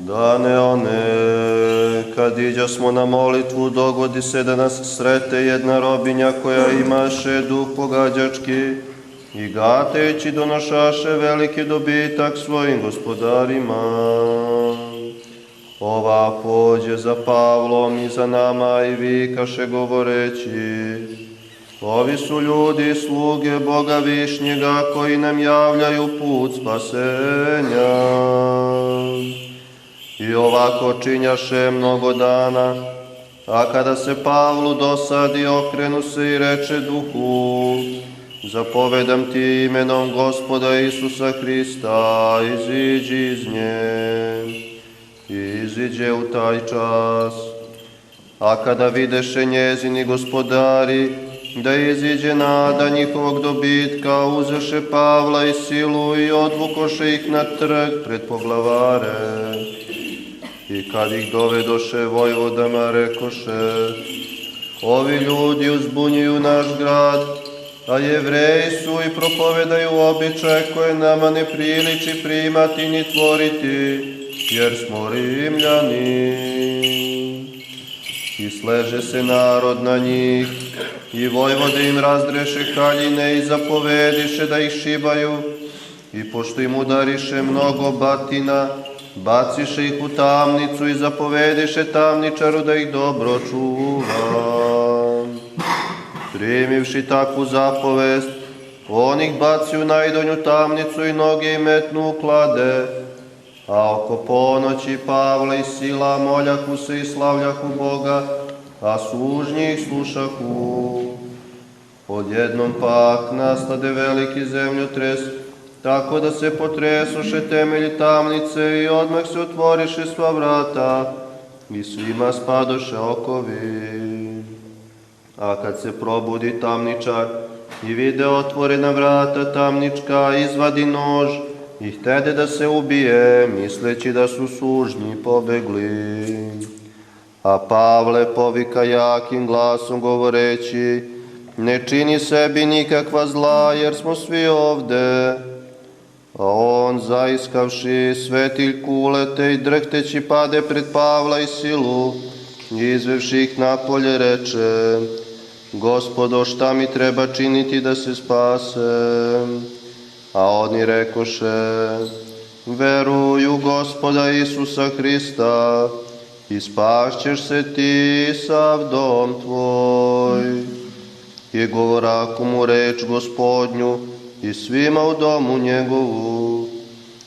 dane one, kad iđasmo na molitvu, dogodi se da nas srete jedna robinja koja imaše duh pogađački i gateći donošaše veliki dobitak svojim gospodarima. Ova pođe za Pavlom i za nama i vikaše govoreći: ovi su ljudi sluge Boga Višnjega koji nam javljaju put spasenja. I ovako činjaše mnogo dana, a kada se Pavlu dosadi, okrenu se i reče duhu: zapovedam ti imenom Gospoda Isusa Hrista, iziđi iz nje. I iziđe u taj čas. A kada videše njezini gospodari da iziđe nada njihovog dobitka, uzeše Pavla i silu i odvukoše ih na trg pred poglavare. I kad ih dovedoše vojvodama, rekoše: ovi ljudi uzbunjuju naš grad, a Jevreji su i propovedaju običaje koje nama ne priliči primati ni tvoriti, jer smo Rimljani. I sleže se narod na njih, i vojvode im razdreše haljine i zapovediše da ih šibaju, i pošto im udariše mnogo batina, baciše ih u tamnicu i zapovediše tamničaru da ih dobro čuva. Primivši takvu zapovest, on ih baci u najdonju tamnicu i noge im metnu u klade. A oko ponoći Pavle i Sila moljahu se i slavljahu Boga, a sužnji ih slušahu. Odjednom pak nastade veliki zemljotres, tako da se potresoše temelji tamnice i odmah se otvoriše sva vrata i svima spadoše okovi. A kad se probudi tamničar i vide otvorena vrata tamnička, izvadi nož i htede da se ubije, misleći da su sužnji pobegli. A Pavle povika jakim glasom govoreći: ne čini sebi nikakva zla, jer smo svi ovde. A on, zaiskavši, svetiljku ulete i drhteći pade pred Pavla i Silu, i izvevši ih napolje reče: Gospodo, šta mi treba činiti da se spasem? A oni rekoše: veruj u Gospoda Isusa Hrista i spašćeš se ti i sav dom tvoj. I govoraku mu reč Gospodnju i svima u domu njegovu.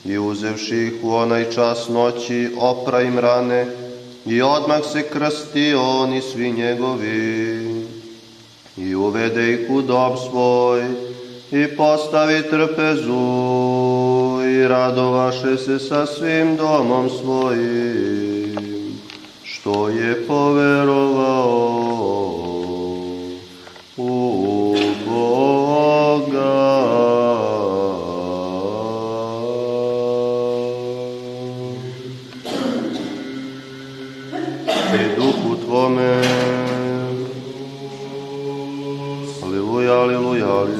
I uzevši ih u onaj čas noći, opra im rane i odmah se krsti on i svi njegovi. I uvede ih u dom svoj i postavi trpezu i radovaše se sa svim domom svojim, što je poverovao u Boga. I duhu tvome. Aleluja, aleluja, aleluja.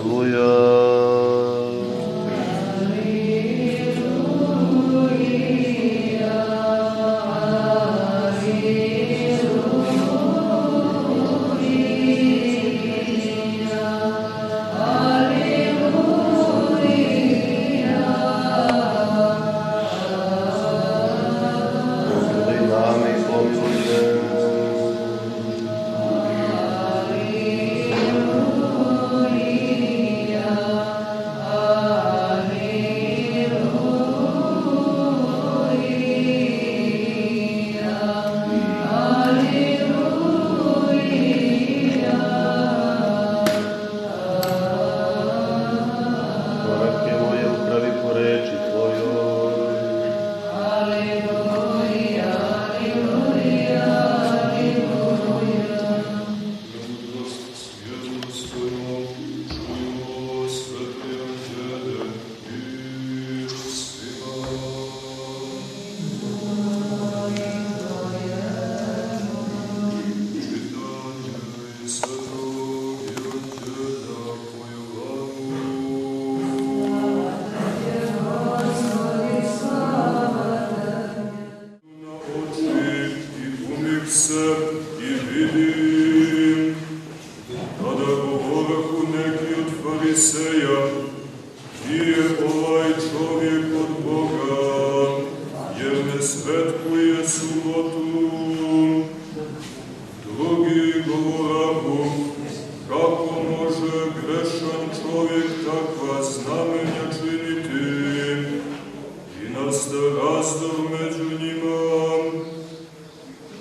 razda razdor među njima.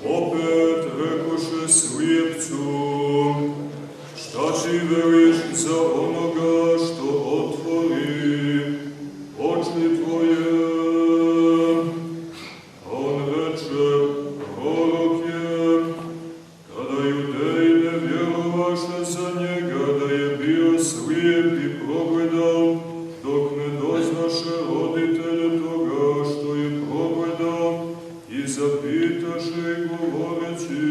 Opet rekoše slijepcu, šta ti veliš za onoga što otvori oči tvoje? A on reče, prorok je, kada Judeji ne vjerovaše za njega da je bio slijep i progledao, dok ne doznaše roditelje toga što je progledao, i zapitaše i govoreći,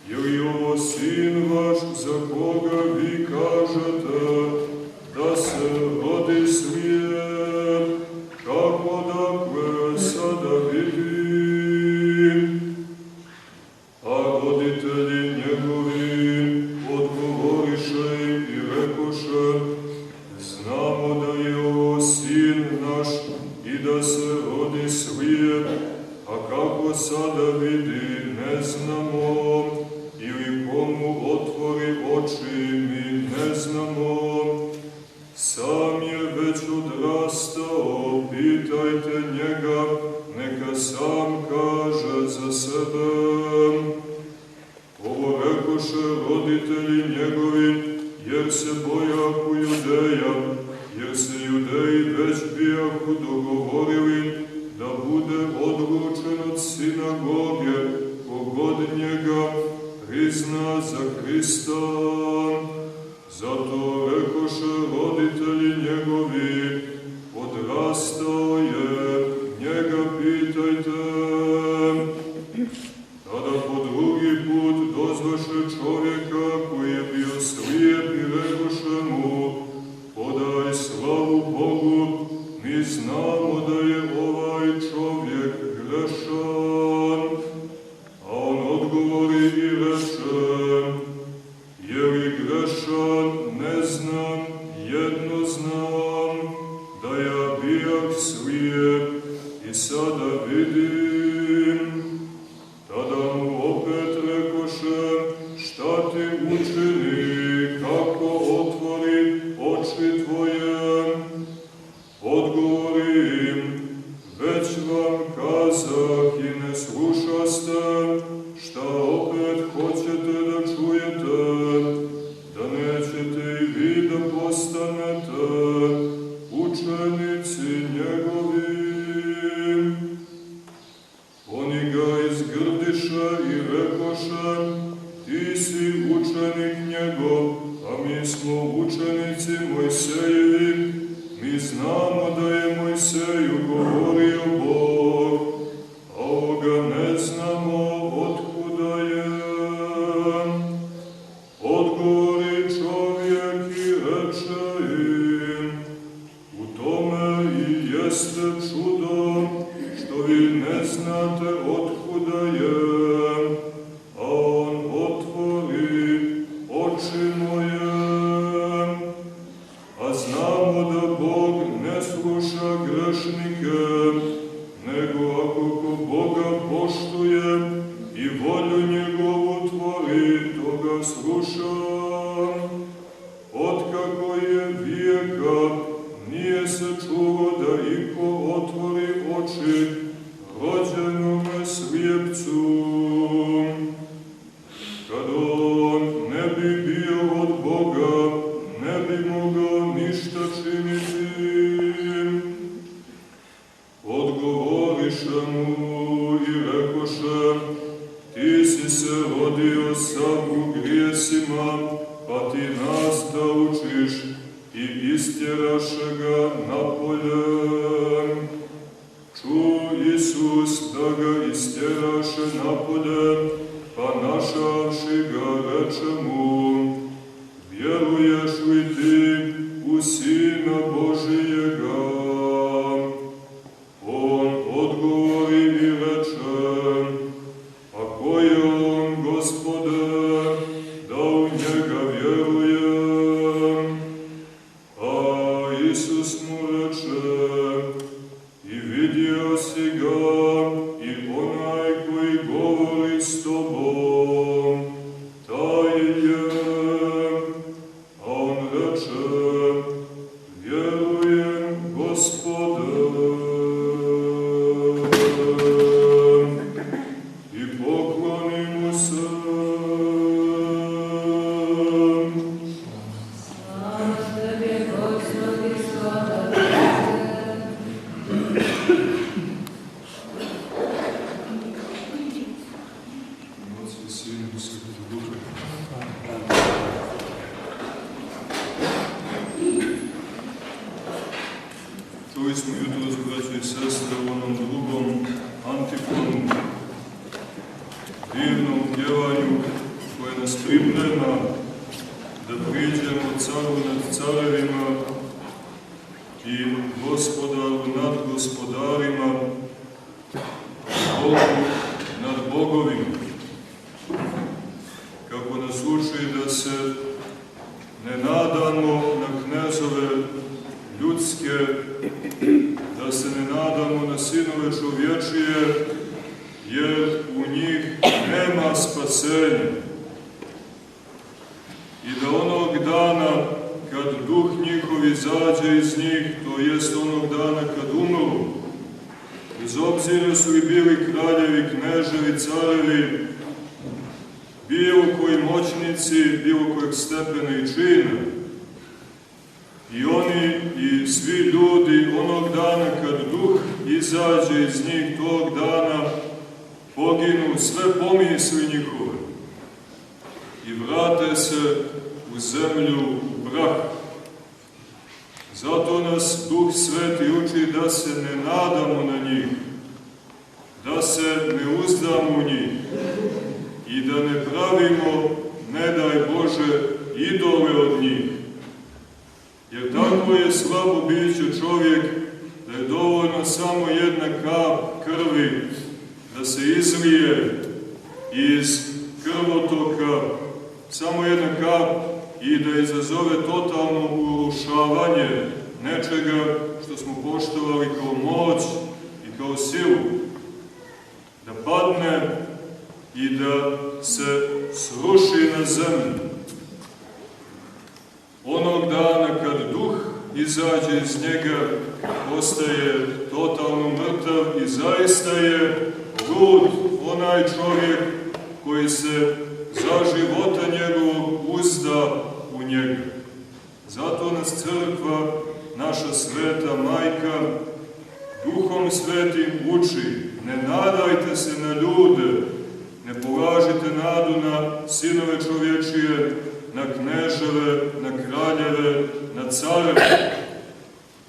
je li ovo sin vaš za koga vi kažete da se rodi slijep, kako dakle sada vidi? A roditelji njegovi odgovoriše im i rekoše, znamo da je ovo sin naš i da se rodi slijep, a kako sada vidi ne znamo, ili komu otvori oči mi ne znamo. Sam je već odrastao, pitajte njega, neka sam kaže za sebe. Ovo rekoše roditelji njegovi, jer se bojahu Judeja, jer se Judeji već bijahu dogovorili da bude odlučen od sinagoge kogod njega prizna za Hrista. Zato rekoše roditelji njegovi, odrastao je, njega pitajte. Tada po drugi put dozvaše čovjeka koji je bio slijep i rekoše mu, podaj slavu Bogu, mi znamo da je ovaj čovjek grešan. A on odgovori i reče, je li grešan, ne znam, jedno znam, da ja bijak slijep i sada vidim. Tada mu opet rekoše, šta ti učini, kako otvori oči tvoje? Odgovorim, već vam kazah i ne slušaste, šta opet hoćete da čujete, da nećete i vi da postanete učenici njegovi. Oni ga izgrdiše i rekoše, ti si učenik njegov, a mi smo učenici Mojsejevi, mi znamo da je Mojseju govorio Bog, a ovoga ne znamo otkuda je. Odgovori čovjek i reče im, u tome i jeste čudo, što vi ne znate otkuda je, a on otvori oči moje. A znamo da Bog ne sluša grešnike, nego ako ko Boga poštuje i volju njegovu tvori, toga sluša. Otkako je vijeka, nije se čulo da iko otvori oči rođenome slijepcu. Kad on ne bi bio od Boga, ne bi mogao ništa činiti. Odgovoriše mu i rekoše, ti si se rodio sam u grijesima, pa ti nas da učiš, i istjeraše ga napolje. Ču Isus da ga istjeraše napolje, pa našavši ga reče mu, vjeruješ li ti u Sina Božijega? On odgovori i reče, a ko je on, Gospode, da u njega vjerujem? A Isus mu reče, i vidio si ga, i onaj koji govori s tobom, taj je. A on reče, vjerujem, Gospode. i poklonimo se. Čuli smo jutros, braćo i sestre, u onom drugom antifonu, divnom pjevanju koje nas priprema da priđemo caru nad carevima i gospodaru nad gospodarima, Bogu nad bogovima. Kako nas uči da se ne nadamo na knezove ljudske, da se ne nadamo na sinove čovječije, jer u njih nema spasenja. I da onog dana kad duh njihov izađe iz njih, to jest onog dana kad umru, bez obzira su i bili kraljevi, kneževi, carevi, bilo koji moćnici, bilo kojeg stepena i čina, i oni i svi ljudi onog dana kad duh izađe iz njih, tog dana poginu sve pomisli njihove i vrate se u zemlju prah. Zato nas Duh Sveti uči da se ne nadamo na njih, da se ne uzdamo u njih i da ne pravimo, ne daj Bože, idole od njih. Jer tako je slabo biće čovjek da je dovoljno samo jedna kap krvi da se izlije iz krvotoka, samo jedna kap i da izazove totalno urušavanje nečega što smo poštovali kao moć i kao silu. Da padne i da se sruši na zemlju. Onog dana kad duh izađe iz njega, postaje totalno mrtav i zaista je lud onaj čovjek koji se za života njegovog uzda u njega. Zato nas crkva, naša sveta majka, Duhom Svetim uči: ne nadajte se na ljude, ne polažite nadu na sinove čovječije, na kneževe, na kraljeve, na careve,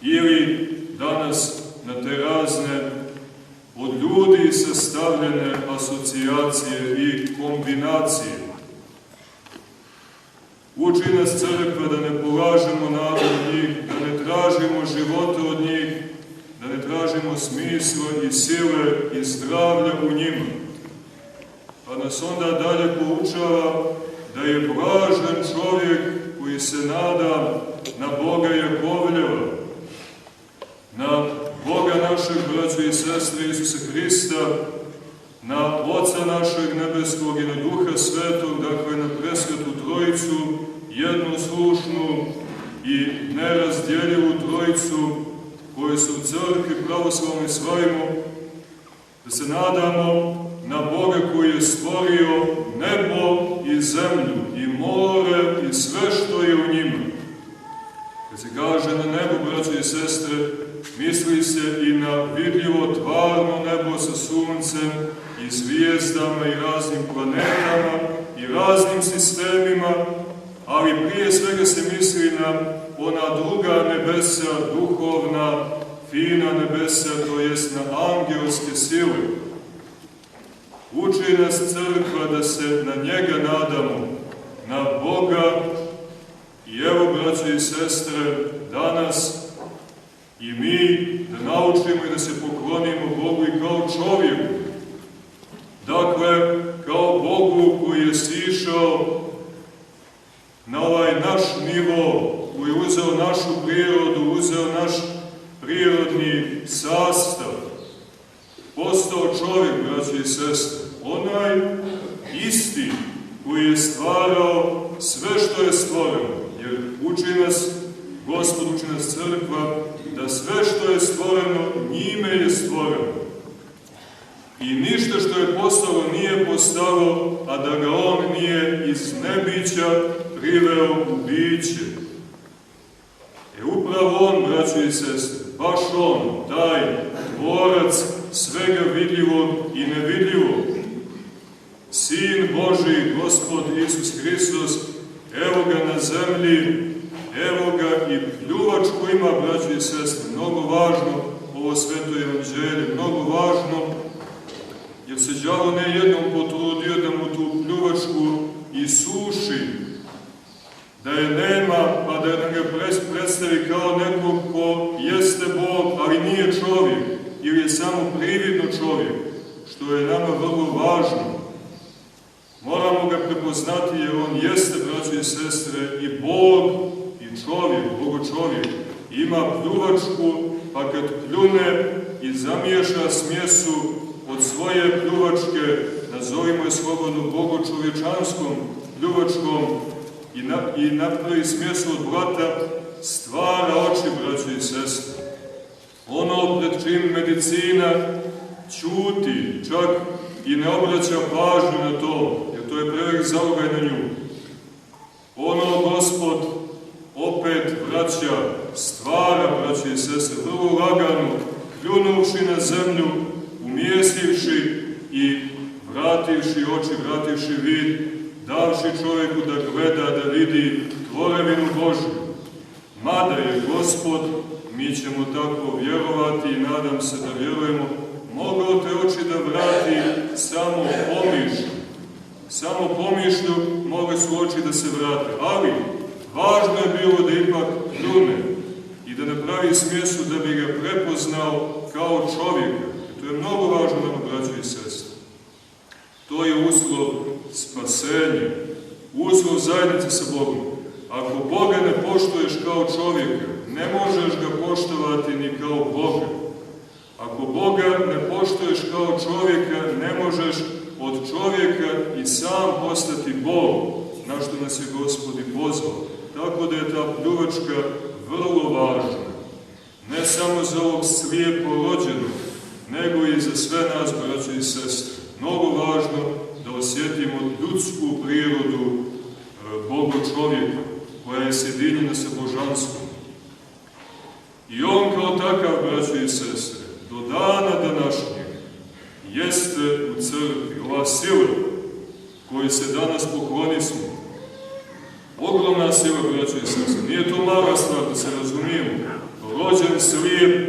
ili danas na te razne od ljudi sastavljene asocijacije i kombinacije. Uči nas crkva da ne polažemo nadu od njih, da ne tražimo života od njih, da ne tražimo smisla i sile i zdravlja u njima. Pa nas onda dalje poučava da je blažen čovjek koji se nada na Boga Jakovljeva, na Boga našeg, braćo i sestre, Isusa Hrista, na Oca našeg nebeskog i na Duha Svetog, dakle na Presvetu Trojicu, jednoslušnu i nerazdjeljivu Trojicu, koju se u crkvi pravoslavnoj slavimo, da se nadamo na Boga koji je stvorio nebo i zemlju, i more, i sve što je u njima. Kad se kaže na nebu, braćo i sestre, misli se i na vidljivo tvarno nebo sa suncem i zvijezdama i raznim planetama i raznim sistemima, ali prije svega se misli na ona druga nebesa, duhovna, fina nebesa, to jest na angelske sile. Uči nas crkva da se na njega nadamo, na Boga, i evo, braćo i sestre, danas i mi da naučimo i da se poklonimo Bogu i kao čovjeku. Dakle, kao Bogu koji je sišao na ovaj naš nivo, koji je uzeo našu prirodu, uzeo naš prirodni sastav, postao čovjek, braćo i sestre, onaj isti koji je stvarao sve što je stvoreno. Jer uči nas Gospod uči nas crkva, da sve što je stvoreno, njime je stvoreno. I ništa što je postalo nije postalo, a da ga on nije iz nebića priveo u biće. Upravo on, braćo i sestre, baš on, taj tvorac svega vidljivog i nevidljivog, Sin Božji, Gospod Isus Hristos, evo ga na zemlji, evo ga i pljuvačku ima, braćo i sestre, mnogo važno ovo sveto evanđelje, mnogo važno, jer se đavo ne jednom potrudio da mu tu pljuvačku isuši, da je nema, pa da ga predstavi kao nekog ko jeste Bog, ali nije čovjek, ili je samo prividno čovjek, što je nama vrlo važno. Moramo ga prepoznati jer on jeste, braćo i sestre, i Bog, i čovjek, Bogočovjek. Ima pljuvačku, pa kad pljune i zamiješa smjesu od svoje pljuvačke, nazovimo je slobodno bogočovječanskom pljuvačkom, i napravi smjesu od blata, stvara oči, braćo i sestre. Ono pred čim medicina ćuti, čak i ne obraća pažnju na to, jer to je prevelik zalogaj na nju. Ono Gospod opet vraća, stvara, braćo i sestre, vrlo lagano, pljunuvši na zemlju, umjestivši i vrativši oči, vrativši vid, davši čovjeku da gleda, da vidi tvorevinu Božju. Mada je Gospod, mi ćemo tako vjerovati i nadam se da vjerujemo, mogao te oči da vrati samo pomišlju. Samo pomišlju mogle su oči da se vrate. Ali važno je bilo da ipak pljune i da napravi smjesu da bi ga prepoznao kao čovjeka. To je mnogo važno nama, braćo i sestre. To je uslov spasenja, uslov zajednice sa Bogom. Ako Boga ne poštuješ kao čovjeka, ne možeš ga poštovati ni kao Boga. Ako Boga ne poštuješ kao čovjeka, ne možeš od čovjeka i sam postati Bog, na što nas je Gospod i pozvao. Tako da je ta pljuvačka vrlo važna. Ne samo za ovog slijepo rođenog, nego i za sve nas, braćo i sestre. Mnogo važno da osjetimo ljudsku prirodu Boga čovjeka, koja je sjedinjena sa božanstvom. I on kao takav, braćo i sestre, do dana današnjeg jeste u crkvi. Ova sila koju se danas poklonismo, ogromna sila, braćo i sestre, nije to mala stvar, da se razumijemo. Rođen slijep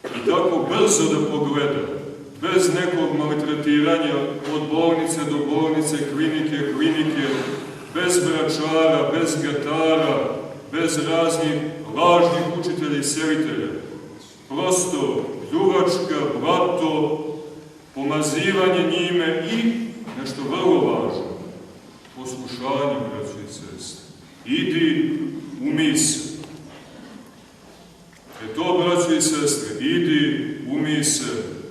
i tako brzo da pogleda, bez nekog maltretiranja od bolnice do bolnice, klinike, bez bračara, bez gatara, bez raznih lažnih učitelja i selitelja. Prosto pljuvačka, blato, pomazivanje njime i nešto vrlo važno, poslušanje, braćo i sestre. Idi, umij se. To, braćo i sestre, idi, umij se,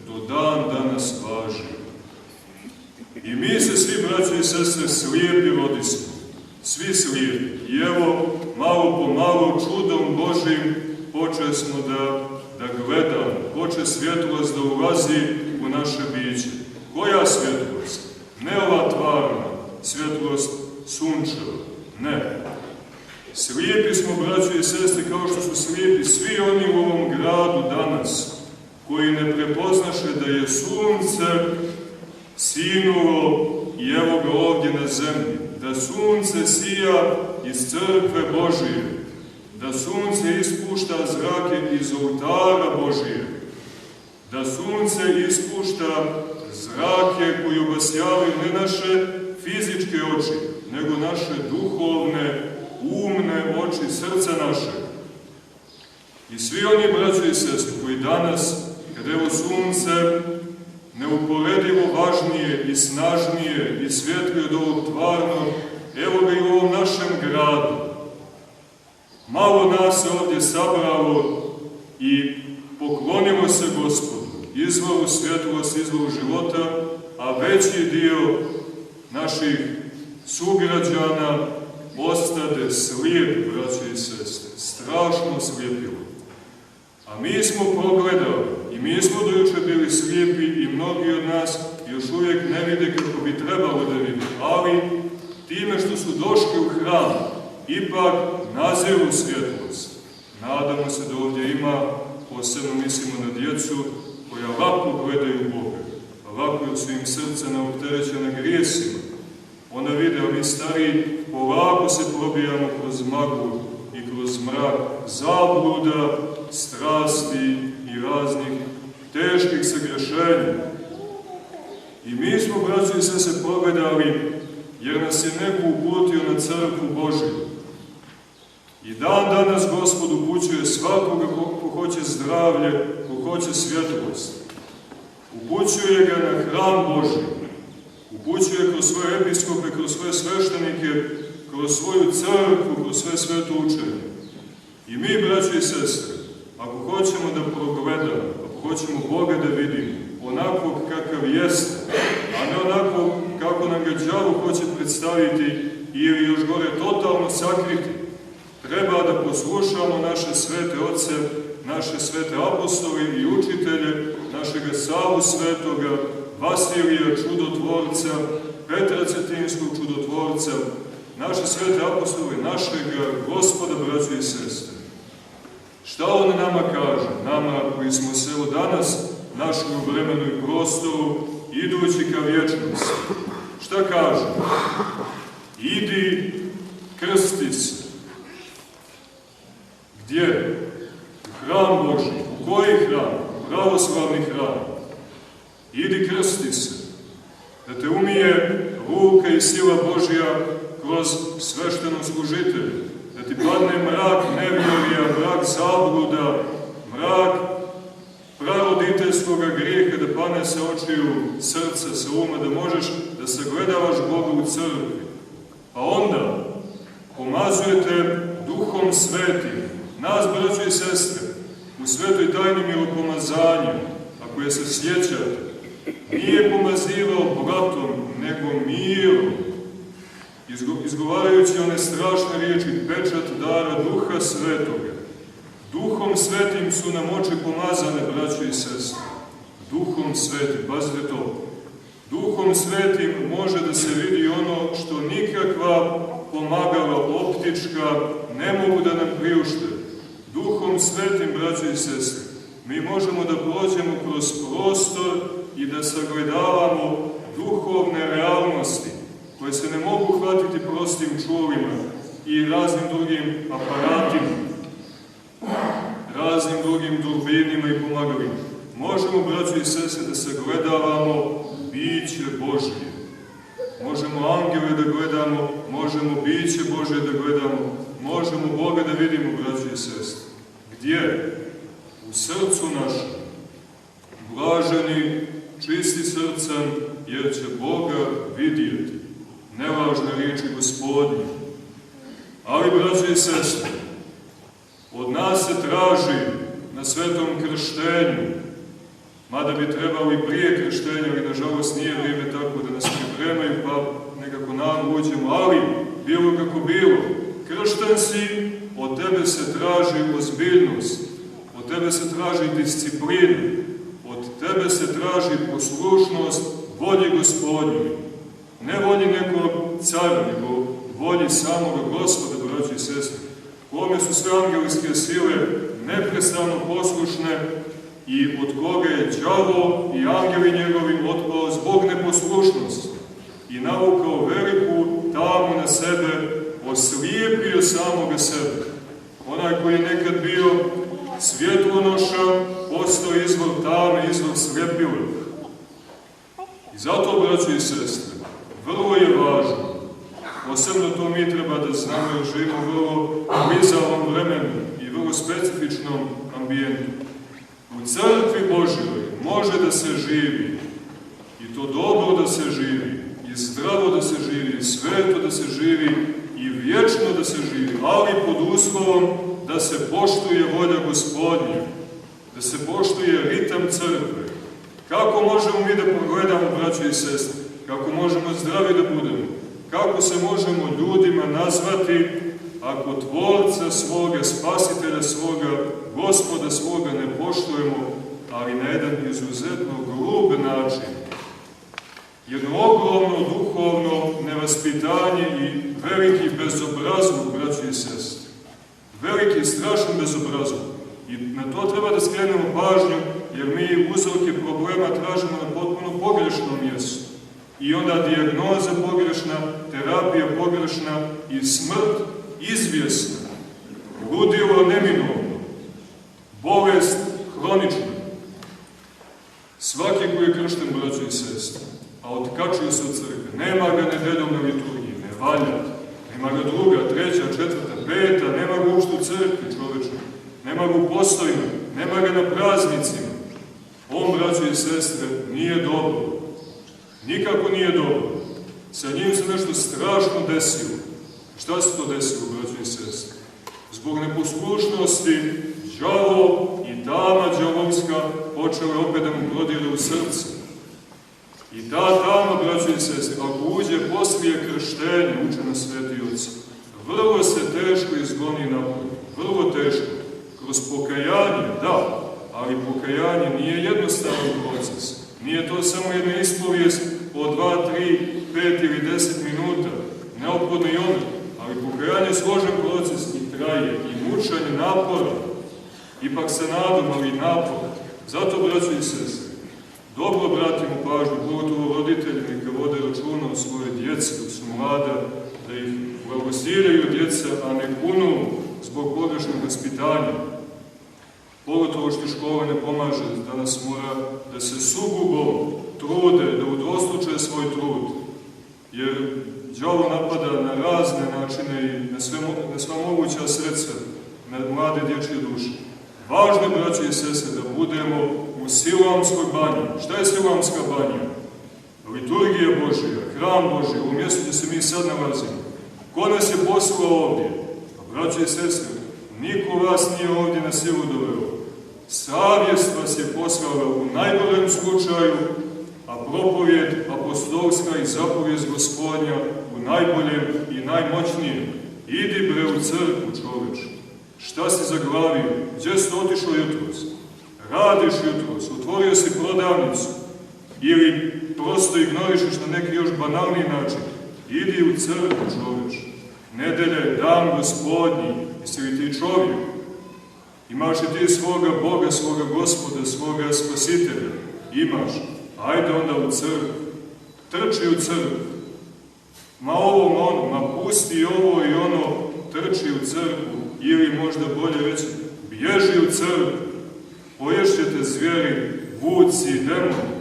do dan danas važi. I mi se svi, braćo i sestre, slijepi rodismo. Svi slijepi. I evo, malo po malo, čudom Božim, počesmo da gledamo. Poče svjetlost da ulazi u naše biće. Koja svjetlost? Ne ova tvarna svjetlost sunčeva. Ne. Slijepi smo, braćo i sestre, kao što su slijepi svi oni u ovom gradu danas, koji ne prepoznaše da je sunce sinulo i evo ga ovdje na zemlji, da sunce sija iz crkve Božije, da sunce ispušta zrake iz oltara Božije, da sunce ispušta zrake koji obasjavaju ne naše fizičke oči, nego naše duhovne, umne oči srca naše. I svi oni, braćo i sestre, koji danas, kad evo sunce neuporedivo važnije i snažnije i svjetlije od ovog tvarnog, evo ga i u ovom našem gradu. Malo nas se ovdje sabralo i poklonimo se Gospodu, izvoru svjetlosti, izvoru života, a veći dio naših sugrađana ostade slijep, braćo i sestre, strašno slijepilo. A mi smo progledali i mi smo dojuče bili slijepi i mnogi od nas još uvijek ne vide kako bi trebalo da vide, ali time što su došli u hram, ipak naziru svjetlost. Nadamo se da ovdje ima, posebno mislimo na djecu, koja lako gledaju Boga, lako su im srca neopterećena grijesima. Ona vide, a mi stariji polako se probijamo kroz maglu i kroz mrak zabluda, strasti i raznih teških sagrešenja. I mi smo, braći i sestre, progledali, jer nas je neko uputio na crkvu Božju. I dan danas Gospod upućuje svakoga ko hoće zdravlje, ko hoće svjetlost. Upućuje ga na hram Božji. Upućuje kroz svoje episkope, kroz svoje sveštenike, kroz svoju crkvu, kroz sve sveto učenje. I mi, braći i sestre, ako hoćemo da progledamo, ako hoćemo Boga da vidimo, onako kakav jeste, a ne onako kako nam ga đavo hoće predstaviti ili još gore totalno sakriti, treba da poslušamo naše svete oce, naše svete apostole i učitelje, našega Savu Svetoga, Vasilija Čudotvorca, Petra Cetinskog Čudotvorca, naše svete apostole, našega Gospoda, braćo i sestre. Šta on nama kaže? Nama koji smo se evo danas našli u vremenu i prostoru, idući ka vječnosti. Šta kaže? Idi, krsti se. Gdje? U hram Božji. U koji hram? Pravoslavni hram. Idi, krsti se. Da te umije ruka i sila Božja kroz svešteno služitelje. Da ti padne mrak nevjerija, mrak zabluda, mrak praroditeljskoga grijeha, da pane sa očiju srca, sa uma, da možeš da sagledavaš Boga u crkvi. A onda pomazujete Duhom Svetim, nas, braćo i sestre, u svetoj tajni milopomazanju, ako je se sjećate, nije pomazivao bratom, nego mirom, izgovarajući one strašne riječi, pečat dara Duha Svetoga. Duhom Svetim su nam oči pomazane, braćo i sestre. Duhom Svetim, pazite to. Duhom Svetim može da se vidi ono što nikakva pomagala optička ne mogu da nam priušte. Duhom Svetim, braćo i sestre, mi možemo da prođemo kroz prostor i da sagledavamo duhovne realnosti koje se ne mogu hvatiti prostim čulima i raznim drugim aparatima, raznim drugim durbinima i pomagalima. Možemo, braćo i sestre, da sagledavamo biće Božje. Možemo angele da gledamo, možemo biće Božje da gledamo, možemo Boga da vidimo, braćo i sestre. Gdje? U srcu našem. Blaženi, čisti srcem, jer će Boga vidjeti. Nevažne riječi Gospodnje. Ali, braćo i sestre, od nas se traži na svetom krštenju, mada bi trebalo i prije krštenja, ali nažalost nije vrijeme tako da nas pripremaju, pa nekako nam uđemo, ali bilo kako bilo, kršten si, od tebe se traži ozbiljnost, od tebe se traži disciplina, od tebe se traži poslušnost volji Gospodnjoj. Ne volji nekog cara, nego volji samoga Gospoda, braći i sestre, kome su sve angelske sile neprestano poslušne i od koga je đavo i angeli njegovim otpao zbog neposlušnosti i navukao veliku tamu na sebe, oslijepio samoga sebe. Onaj koji je nekad bio svjetlonoša, postao izvor tame, izvor sljepila. I zato, braći i sestre, vrlo je važno, posebno to mi treba da znamo, jer živimo u vrlo bizarnom vremenu i vrlo specifičnom ambijentu. U crkvi Božjoj može da se živi, i to dobro da se živi, i zdravo da se živi, i sveto da se živi, i vječno da se živi, ali pod uslovom da se poštuje volja Gospodnja, da se poštuje ritam crkve. Kako možemo mi da pogledamo, braćo i sestre? Kako možemo zdravi da budemo? Kako se možemo ljudima nazvati ako Tvorca svoga, Spasitelja svoga, Gospoda svoga ne poštujemo, ali na jedan izuzetno grub način? Jedno ogromno duhovno nevaspitanje i veliki bezobrazluk, braći i sestre. Veliki, strašan bezobrazluk. I na to treba da skrenemo pažnju, jer mi uzroke problema tražimo na potpuno pogrešnom mjestu. I onda dijagnoza pogrešna, terapija pogrešna i smrt izvjesna. Ludilo neminovno. Bolest hronična. Svaki koji je kršten, braćo i sestre, a otkačuje se od crkve, nema ga nedeljom na liturgiji, ne valja. Nema ga druga, treća, četvrta, peta, nema ga uopšte u crkvi, čoveče. Nema ga u postojima, nema ga na praznicima. On, braćo i sestre, nije dobro. Nikako nije dobro. Sa njim se nešto strašno desilo. Šta se to desilo, braćo i sestre? Zbog neposlušnosti, đavo i tama đavolska počele opet da mu prodire u srce. I ta tama, braćo i sestre, ako uđe poslije krštenja, uče na Sveti Oci, vrlo se teško izgoni napolje. Vrlo teško. Kroz pokajanje, da, ali pokajanje nije jednostavan proces. Nije to samo jedna ispovijest od 2, 3, 5 ili 10 minuta. Neophodno i ono. Ali pokajanje je složen proces i traje, i mučanje, napora. Ipak sa nadom, ali i napor. Zato, braćo i sestre, dobro obratimo pažnju, pogotovo roditelji, neka vode računa o svoje djece dok su mlada, da ih blagostiraju djeca, a ne kunu zbog pogrešnog vaspitanja. Pogotovo što škola ne pomaže, danas mora da se sugubom trude, da udvostruče svoj trud. Jer đavo napada na razne načine i na sva moguća sredstva, na mlade dječje duše. Važno je, braći i sestre, da budemo u Siloamskoj banji. Šta je Siloamska banja? Liturgija Božija, hram Božiji, u mjestu gdje se mi sad nalazimo. Ko nas je poslao ovdje? Pa, braći i sestre, niko vas nije ovdje na silu doveo. Savjest vas je poslala u najgorem slučaju, a propovjed apostolska i zapovijest Gospodnja u najboljem i najmoćnijem. Idi bre u crkvu, čoveč. Šta si zaglavio? Gdje si otišao jutros? Radiš jutros, otvorio si prodavnicu ili prosto ignorišeš na neki još banalni način. Idi u crkvu, čoveč. Nedelja je dan Gospodnji. Jesi li ti čovjek? Imaš li ti svoga Boga, svoga Gospoda, svoga Spasitelja? Imaš. Ajde onda u crkvu. Trči u crkvu. Ma ovo, ma ono, ma pusti ovo i ono, trči u crkvu. Ili možda bolje reći, bježi u crkvu. Poješćete zvijeri, vuci i demoni.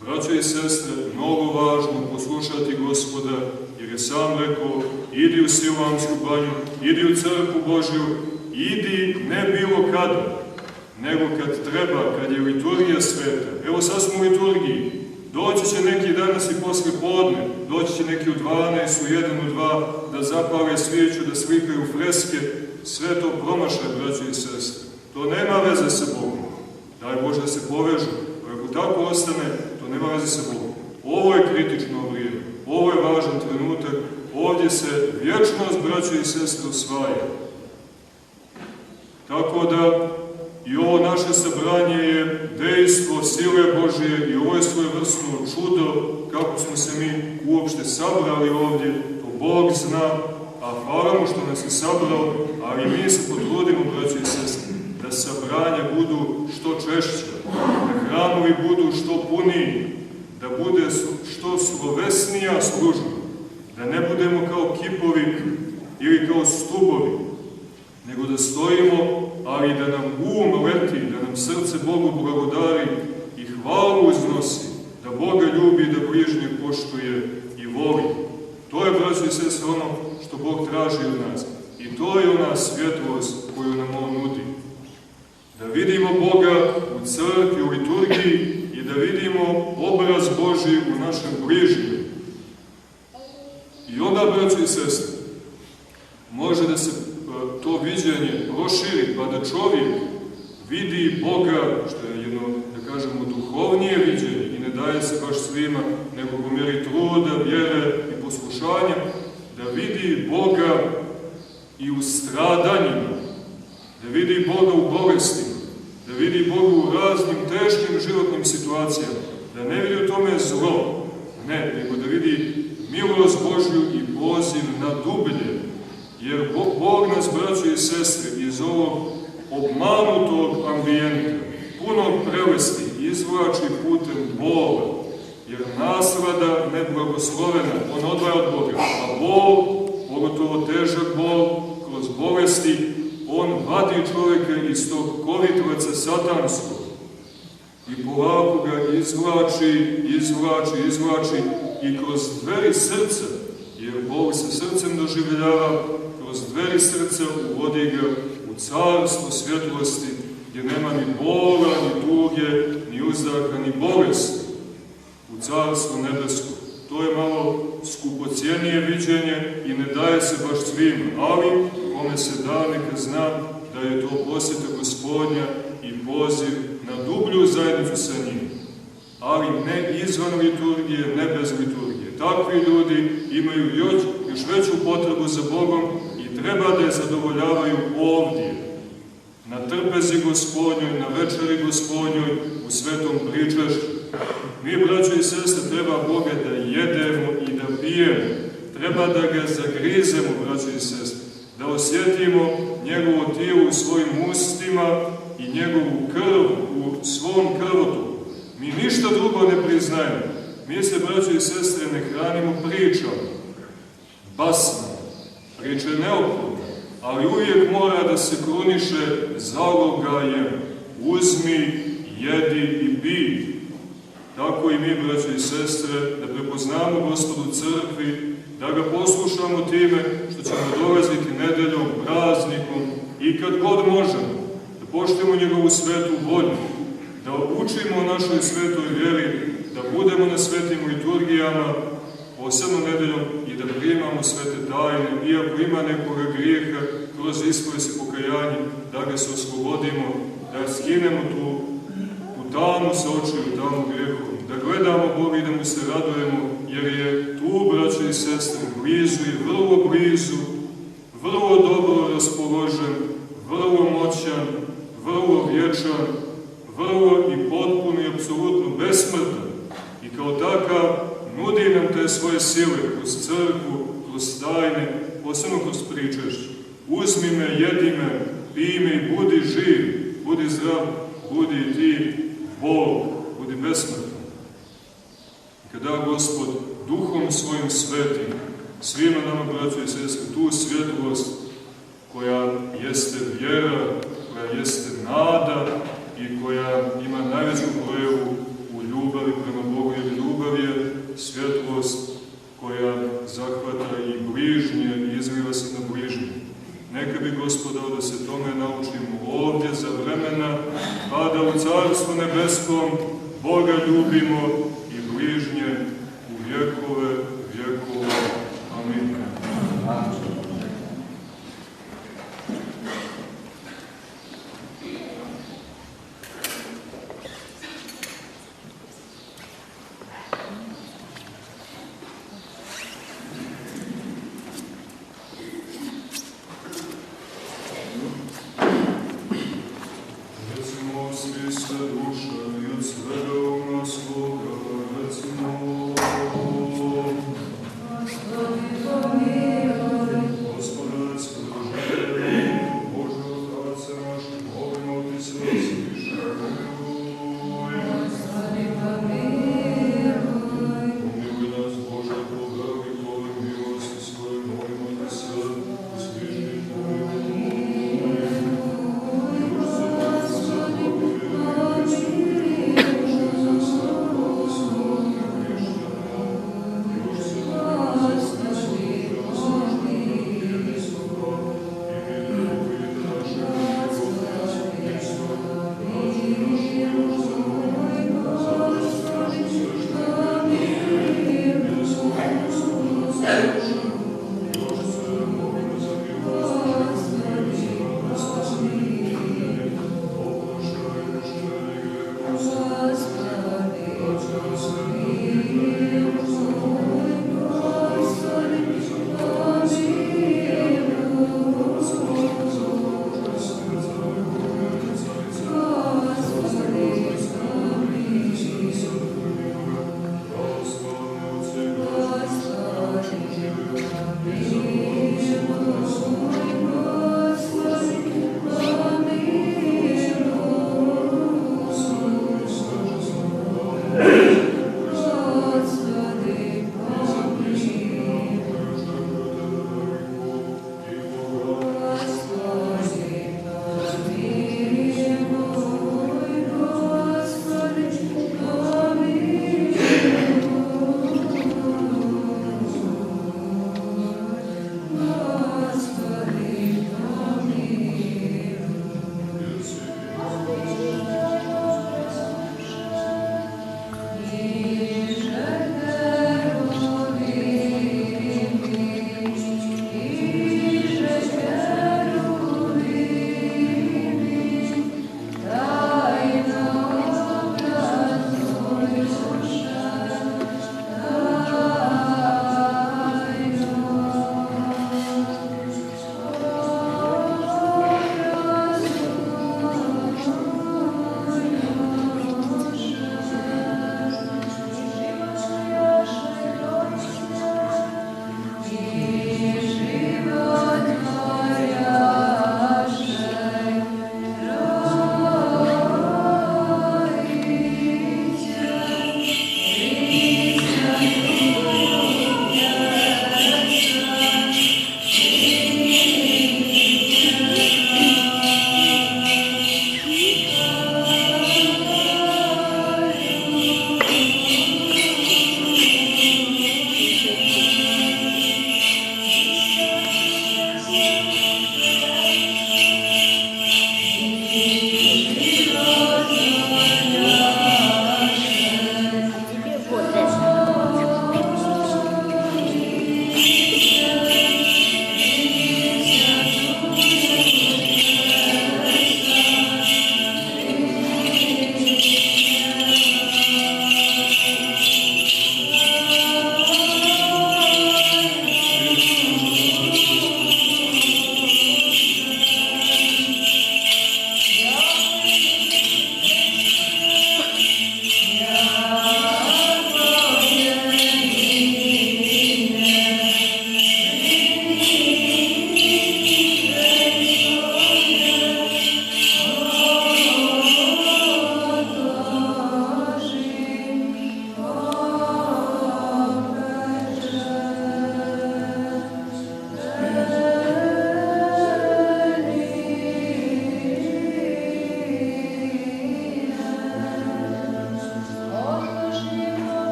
Braćo i sestre, mnogo važno poslušati Gospoda, jer je sam rekao, idi u Siloamsku banju, idi u crkvu Božju, idi ne bilo kada, nego kad treba, kad je liturgija sveta. Evo sad smo u liturgiji, doći će neki danas i posle podne, doći će neki u 12, u 1, u 2, da zapale svijeću, da slikaju freske, sve to promašaj, braćo i sestre. To nema veze sa Bogom. Daj Bože da se povežu, ako tako ostane, to nema veze sa Bogom. Ovo je kritično vrijeme, ovo je važan trenutak, ovdje se vječnost, braćo i sestre, osvaja. Tako da i ovo naše sabranje je dejstvo sile Božije i ovo je svojevrsno čudo kako smo se mi uopšte sabrali ovdje, to Bog zna, a hvala mu što nas je sabrao, ali mi se potrudimo, braćo i sestre, da sabranja budu što češće, da hramovi budu što puniji, da bude što slovesnija služba, da ne budemo kao kipovi ili kao stubovi, nego da stojimo, ali da nam leti, da nam srce Bogu blagodari i hvalu iznosi, da Boga ljubi, da bližnje poštuje i voli. To je, braćo i sestre, ono što Bog traži od nas. I to je ona svjetlost koju nam On nudi. Da vidimo Boga u crkvi, u liturgiji i da vidimo obraz Božji u našem bližnjem. I onda, braćo i sestre, može da se to viđenje proširi, pa da čovjek vidi Boga, što je jedno, da kažemo, duhovnije viđenje i ne daje se baš svima, nego po mjeri truda, vjere i poslušanja, da vidi Boga i u stradanjima, da vidi Boga u bolestima, da vidi Boga u raznim teškim životnim situacijama, da ne vidi u tome zlo, ne, nego da vidi milost Božju i poziv na dublje, jer Bog nas, braćo i sestre, iz ovog obmanutog ambijenta, puno prelesti, izvlači putem bola, jer naslada neblagoslovena, on odvaja od Boga, a bol, pogotovo težak bol, kroz bolesti, on vadi čovjeka iz tog kovitvaca satanskog i polako ga izvlači i kroz dveri srca, jer Bog se srcem doživljava, kroz dveri srca uvodi ga u carstvo svjetlosti, gdje nema ni bola, ni tuge, ni uzdaha, ni bolesti, u carstvo nebesko. To je malo skupocijenije viđenje i ne daje se baš svima, ali kome se da, neka zna da je to posjeta Gospodnja i poziv na dublju zajednicu sa njim. Ali ne izvan liturgije, ne bez liturgije. Takvi ljudi imaju još veću potrebu za Bogom i treba da je zadovoljavaju ovdje, na trpezi Gospodnjoj, na večeri Gospodnjoj, u svetom pričašću. Mi, braćo i sestre, treba Boga da jedemo i da pijemo. Treba da ga zagrizemo, braćo i sestre, da osjetimo njegovo tijelo u svojim ustima i njegovu krv u svom krvotu. Mi ništa drugo ne priznajemo. Mi se, braćo i sestre, ne hranimo pričama, basma. Priča je neophodna, ali uvijek mora da se kruniše zalogajem. Uzmi, jedi i pij. Tako i mi, braćo i sestre, da prepoznamo Gospodu crkvi, da ga poslušamo time što ćemo dolaziti nedeljom, praznikom i kad god možemo, da poštujemo njegovu svetu volju, da učimo o našoj svetoj vjeri, da budemo na svetim liturgijama, posebno nedeljom, i da primamo svete tajne, iako ima nekoga grijeha, kroz ispovijest i pokajanje, da ga se oslobodimo, da skinemo tu tamu sa očiju, tamu grehom, da gledamo Boga i da mu se radujemo, jer je tu, braćo i sestre, blizu i vrlo blizu, vrlo dobro raspoložen, vrlo moćan, vrlo vječan, vrlo i potpuno i apsolutno besmrtan. I kao takav nudi nam te svoje sile kroz crkvu, kroz tajne, posebno kroz pričašće. Uzmi me, jedi me, pij me i budi živ, budi zdrav, budi i ti Bog, budi besmrtan. I kada Gospod duhom svojim svetim, svima nama, braćo i sestre, tu svjetlost koja jeste vjera, koja jeste nada i koja ima najveću projavu u ljubavi prema Bogu, jer ljubav je svjetlost koja zahvata i bližnje i izliva se na bližnje. Neka bi Gospod dao da se tome naučimo ovdje za vremena, pa da u Carstvu nebeskom Boga ljubimo i bližnje u vjekove vjekova. Amin.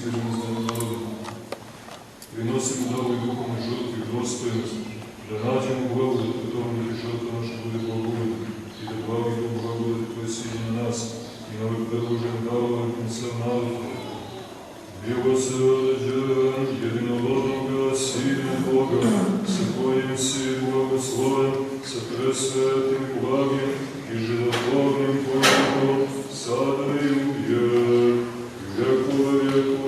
ispirimo za narodu. Prinosimo da ovoj duhovnoj žrtvi dostojnost, da nađemo blagodat u tome da žrtva naša bude blagodat i da blagi to blagodat koje sidi na nas i na ove predložene darove i cel narod. Milosrđan jedinorodnoga Sina Boga, sa kojim si blagosloven, sa presvetim, blagim i životvornim pojedom, sada i uvijek, vjekova vjekova.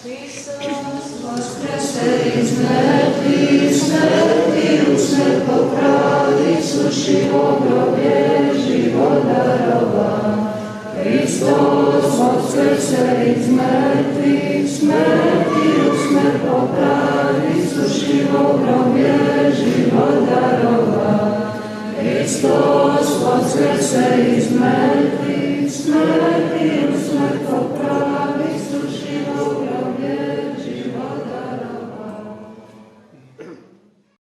Hristos Vaskrese iz mrtvih, smrti usmrt popravi, suši ogrobje, život darovan. Hristos vaskrese iz mrtvih, smrti usmrt popravi, suši ogrobje, život darovan. Hristos vaskrese iz mrtvih,